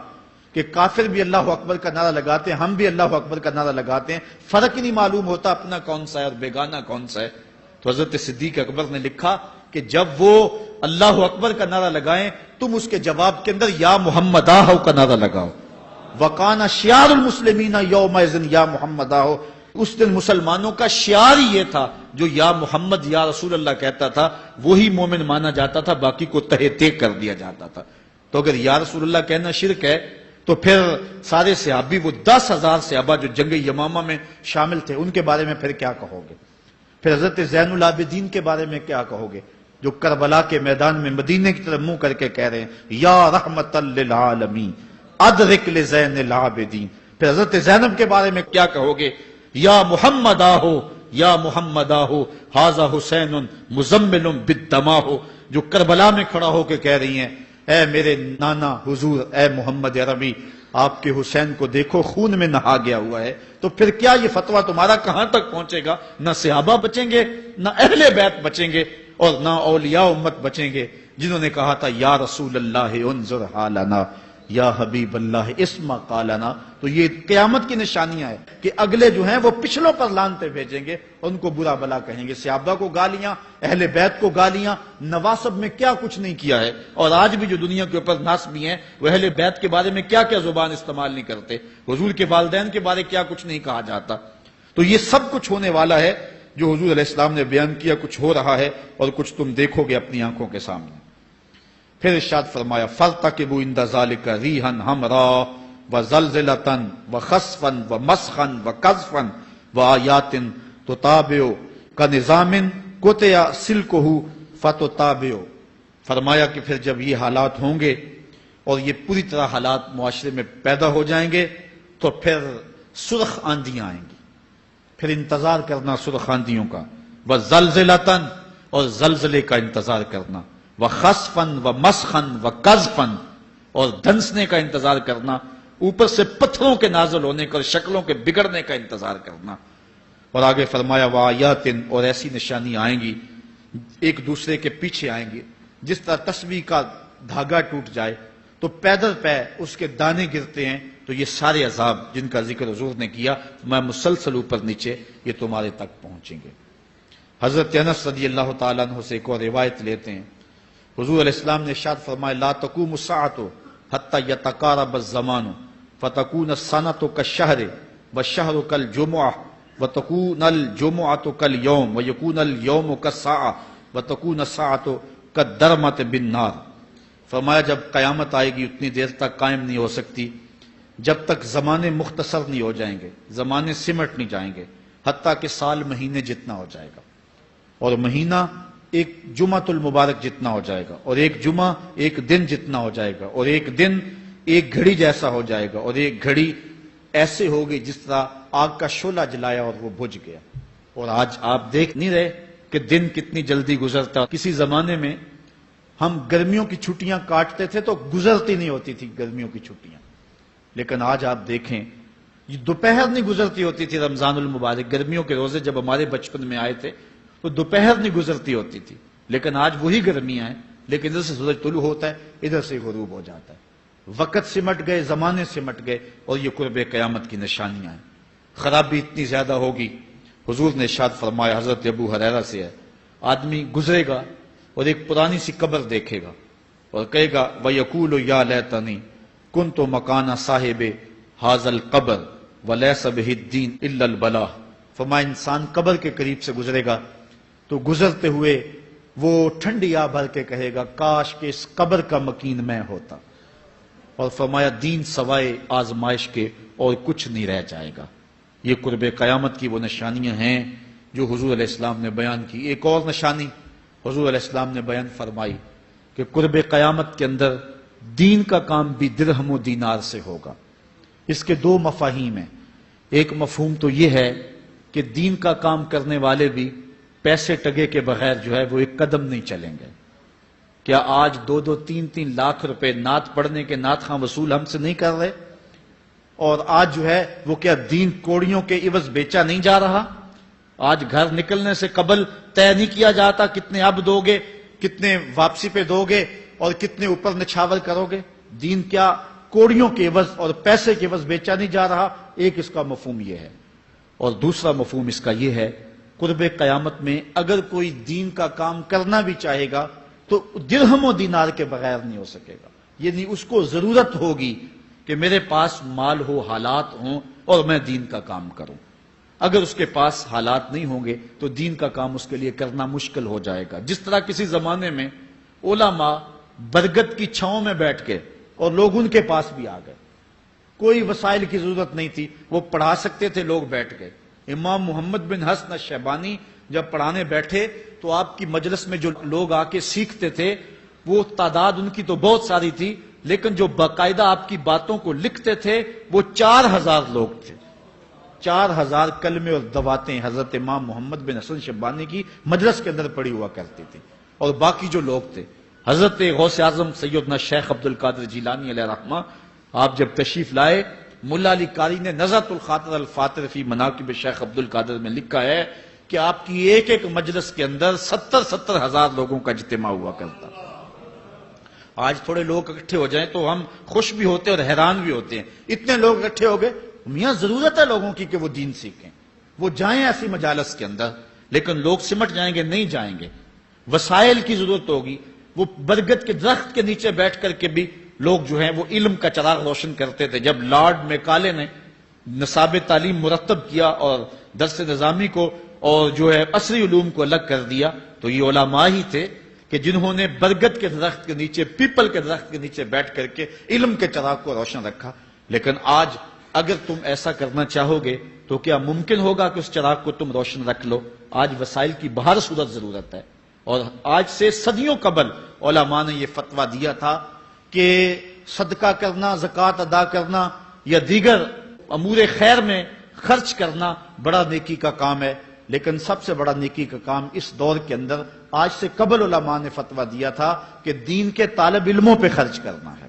کہ کافر بھی اللہ اکبر کا نعرہ لگاتے ہیں، ہم بھی اللہ اکبر کا نعرہ لگاتے ہیں، فرق ہی نہیں معلوم ہوتا اپنا کون سا ہے اور بیگانہ کون سا ہے۔ تو حضرت صدیق اکبر نے لکھا کہ جب وہ اللہ اکبر کا نعرہ لگائیں تم اس کے جواب کے اندر یا محمد آہو کا نعرہ لگاؤ۔ وَقَانَ شِعَارُ الْمُسْلِمِينَ يَوْمَئِذٍ یا محمد آہو، اس دن مسلمانوں کا شعار ہی یہ تھا، جو یا محمد یا رسول اللہ کہتا تھا وہی مومن مانا جاتا تھا، باقی کو تہے تیگ کر دیا جاتا تھا۔ تو اگر یا رسول اللہ کہنا شرک ہے تو پھر سارے صحابی وہ 10,000 صحابہ جو جنگ یمامہ میں شامل تھے ان کے بارے میں پھر کیا کہو گے؟ پھر حضرت زین العابدین کے بارے میں کیا کہو گے جو کربلا کے میدان میں مدینے کی طرف منہ کر کے کہہ رہے ہیں یا رحمت للعالمین ادرک لزین العابدین۔ پھر حضرت زینب کے بارے میں کیا کہو گے؟ یا محمد آہو یا محمد آہو ھذا حسین مزمل بالدماء، جو کربلا میں کھڑا ہو کے کہہ رہی ہیں اے میرے نانا حضور، اے محمد عربی، آپ کے حسین کو دیکھو خون میں نہا گیا ہوا ہے۔ تو پھر کیا یہ فتویٰ تمہارا کہاں تک پہنچے گا؟ نہ صحابہ بچیں گے، نہ اہل بیت بچیں گے، اور نہ اولیاء امت بچیں گے، جنہوں نے کہا تھا یا رسول اللہ انظر حالنا، یا حبیب اللہ اسما قالنا. تو یہ قیامت کی نشانیاں ہیں کہ اگلے جو ہیں وہ پچھلوں پر لانتے بھیجیں گے، ان کو برا بلا کہیں گے، صحابہ کو گالیاں، اہل بیت کو گالیاں، نواسب میں کیا کچھ نہیں کیا ہے. اور آج بھی جو دنیا کے اوپر ناسبی ہیں وہ اہل بیت کے بارے میں کیا کیا زبان استعمال نہیں کرتے، حضور کے والدین کے بارے کیا کچھ نہیں کہا جاتا. تو یہ سب کچھ ہونے والا ہے جو حضور علیہ السلام نے بیان کیا، کچھ ہو رہا ہے اور کچھ تم دیکھو گے اپنی آنکھوں کے سامنے. پھر ارشاد فرمایا فَارْتَقِبُوا عِنْدَ ذَلِكَ رِيحًا حَمْرَاءَ وَزَلْزَلَةً وَخَسْفًا وَمَسْخًا وَقَذْفًا وَآيَاتٍ تُتَابِعُ كَنِظَامٍ قُطِعَ سِلْكُهُ فَتُتَابِعُ. فرمایا کہ پھر جب یہ حالات ہوں گے اور یہ پوری طرح حالات معاشرے میں پیدا ہو جائیں گے تو پھر سرخ آندیاں آئیں گی، پھر انتظار کرنا سرخ آندیوں کا. وَزَلْزَلَةً اور زلزلے کا انتظار کرنا، وَخَسْفًا وَمَسْخًا وَقَذْفًا اور دھنسنے کا انتظار کرنا، اوپر سے پتھروں کے نازل ہونے کا اور شکلوں کے بگڑنے کا انتظار کرنا. اور آگے فرمایا وَآيَاتٍ اور ایسی نشانی آئیں گی ایک دوسرے کے پیچھے آئیں گی، جس طرح تسبیح کا دھاگا ٹوٹ جائے تو پیدل پہ اس کے دانے گرتے ہیں. تو یہ سارے عذاب جن کا ذکر حضور نے کیا میں مسلسل اوپر نیچے یہ تمہارے تک پہنچیں گے. حضرت انس رضی اللہ تعالیٰ عنہ سے ایک اور روایت لیتے ہیں، حضور علیہ السلام نے ارشاد فرمایا لا تقوم الساعة حتى يتقارب الزمان فتكون السنة كالشهر والشهر كالجمعة وتكون الجمعة كاليوم ويكون اليوم كالساعة وتكون الساعة كالدرمة بالنار. فرمایا جب قیامت آئے گی اتنی دیر تک قائم نہیں ہو سکتی جب تک زمانے مختصر نہیں ہو جائیں گے، زمانے سمٹ نہیں جائیں گے، حتیٰ کہ سال مہینے جتنا ہو جائے گا، اور مہینہ ایک جمعۃ المبارک جتنا ہو جائے گا، اور ایک جمعہ ایک دن جتنا ہو جائے گا، اور ایک دن ایک گھڑی جیسا ہو جائے گا، اور ایک گھڑی ایسے ہوگی جس طرح آگ کا شعلہ جلایا اور وہ بجھ گیا. اور آج آپ دیکھ نہیں رہے کہ دن کتنی جلدی گزرتا. کسی زمانے میں ہم گرمیوں کی چھٹیاں کاٹتے تھے تو گزرتی نہیں ہوتی تھی گرمیوں کی چھٹیاں، لیکن آج آپ دیکھیں یہ دوپہر نہیں گزرتی ہوتی تھی. رمضان المبارک گرمیوں کے روزے جب ہمارے بچپن میں آئے تھے تو دوپہر نہیں گزرتی ہوتی تھی، لیکن آج وہی گرمیاں ہیں، لیکن ادھر سے سورج طلوع ہوتا ہے ادھر سے غروب ہو جاتا ہے. وقت سمٹ گئے، زمانے سمٹ گئے، اور یہ قرب قیامت کی نشانیاں ہیں. خرابی اتنی زیادہ ہوگی. حضور نے ارشاد فرمایا حضرت ابو ہریرہ سے ہے، آدمی گزرے گا اور ایک پرانی سی قبر دیکھے گا اور کہے گا وَيَقُولُ يَا لَيْتَنِي كُنْتُ مَكَانَ صَاحِبِ هَذَا الْقَبْرِ وَلَيْسَ بِهِ الدِّينُ إِلَّا الْبَلَاءُ. فرمایا انسان قبر کے قریب سے گزرے گا تو گزرتے ہوئے وہ ٹھنڈی آہ بھر کے کہے گا کاش کہ اس قبر کا مکین میں ہوتا. اور فرمایا دین سوائے آزمائش کے اور کچھ نہیں رہ جائے گا. یہ قرب قیامت کی وہ نشانیاں ہیں جو حضور علیہ السلام نے بیان کی. ایک اور نشانی حضور علیہ السلام نے بیان فرمائی کہ قرب قیامت کے اندر دین کا کام بھی درہم و دینار سے ہوگا. اس کے دو مفاہیم ہیں. ایک مفہوم تو یہ ہے کہ دین کا کام کرنے والے بھی پیسے ٹگے کے بغیر جو ہے وہ ایک قدم نہیں چلیں گے. کیا آج 2-2, 3-3 لاکھ روپے نعت پڑھنے کے نعت خواں وصول ہم سے نہیں کر رہے؟ اور آج جو ہے وہ کیا دین کوڑیوں کے عوض بیچا نہیں جا رہا؟ آج گھر نکلنے سے قبل طے نہیں کیا جاتا کتنے اب دو گے، کتنے واپسی پہ دو گے اور کتنے اوپر نچھاور کرو گے؟ دین کیا کوڑیوں کے عوض اور پیسے کے عوض بیچا نہیں جا رہا؟ ایک اس کا مفہوم یہ ہے. اور دوسرا مفہوم اس کا یہ ہے قرب قیامت میں اگر کوئی دین کا کام کرنا بھی چاہے گا تو درہم و دینار کے بغیر نہیں ہو سکے گا. یعنی اس کو ضرورت ہوگی کہ میرے پاس مال ہو، حالات ہوں اور میں دین کا کام کروں. اگر اس کے پاس حالات نہیں ہوں گے تو دین کا کام اس کے لیے کرنا مشکل ہو جائے گا. جس طرح کسی زمانے میں علماء برگد کی چھاؤں میں بیٹھ کے اور لوگ ان کے پاس بھی آ گئے، کوئی وسائل کی ضرورت نہیں تھی، وہ پڑھا سکتے تھے، لوگ بیٹھ گئے. امام محمد بن حسن الشیبانی جب پڑھانے بیٹھے تو آپ کی مجلس میں جو لوگ آ کے سیکھتے تھے وہ تعداد ان کی تو بہت ساری تھی، لیکن جو باقاعدہ آپ کی باتوں کو لکھتے تھے وہ 4000 لوگ تھے. 4000 کلمے اور دواتیں حضرت امام محمد بن حسن شیبانی کی مجلس کے اندر پڑی ہوا کرتی تھی. اور باقی جو لوگ تھے حضرت غوث اعظم سیدنا شیخ عبد القادر جیلانی علیہ رحمہ، آپ جب تشریف لائے ملا علی قاری نے نزہۃ الخاطر الفاتر فی مناقب شیخ عبد القادر میں لکھا ہے کہ آپ کی ایک ایک مجلس کے اندر 70,000 لوگوں کا اجتماع ہوا کرتا. آج تھوڑے لوگ اکٹھے ہو جائیں تو ہم خوش بھی ہوتے ہیں اور حیران بھی ہوتے ہیں، اتنے لوگ اکٹھے ہو گئے۔ میاں ضرورت ہے لوگوں کی کہ وہ دین سیکھیں، وہ جائیں ایسی مجالس کے اندر، لیکن لوگ سمٹ جائیں گے، نہیں جائیں گے۔ وسائل کی ضرورت ہوگی، وہ برگد کے درخت کے نیچے بیٹھ کر کے بھی لوگ جو ہیں وہ علم کا چراغ روشن کرتے تھے۔ جب لارڈ میکالے نے نصاب تعلیم مرتب کیا اور درس نظامی کو اور جو ہے عصری علوم کو الگ کر دیا، تو یہ علماء ہی تھے کہ جنہوں نے برگد کے درخت کے نیچے، پیپل کے درخت کے نیچے بیٹھ کر کے علم کے چراغ کو روشن رکھا۔ لیکن آج اگر تم ایسا کرنا چاہو گے تو کیا ممکن ہوگا کہ اس چراغ کو تم روشن رکھ لو؟ آج وسائل کی بہر صورت ضرورت ہے، اور آج سے صدیوں قبل علماء نے یہ فتویٰ دیا تھا کہ صدقہ کرنا، زکوٰۃ ادا کرنا یا دیگر امور خیر میں خرچ کرنا بڑا نیکی کا کام ہے، لیکن سب سے بڑا نیکی کا کام اس دور کے اندر آج سے قبل علماء نے فتویٰ دیا تھا کہ دین کے طالب علموں پہ خرچ کرنا ہے۔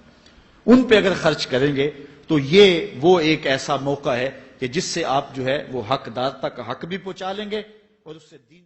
ان پہ اگر خرچ کریں گے تو یہ وہ ایک ایسا موقع ہے کہ جس سے آپ جو ہے وہ حقدار تک حق بھی پہنچا لیں گے اور اس سے دین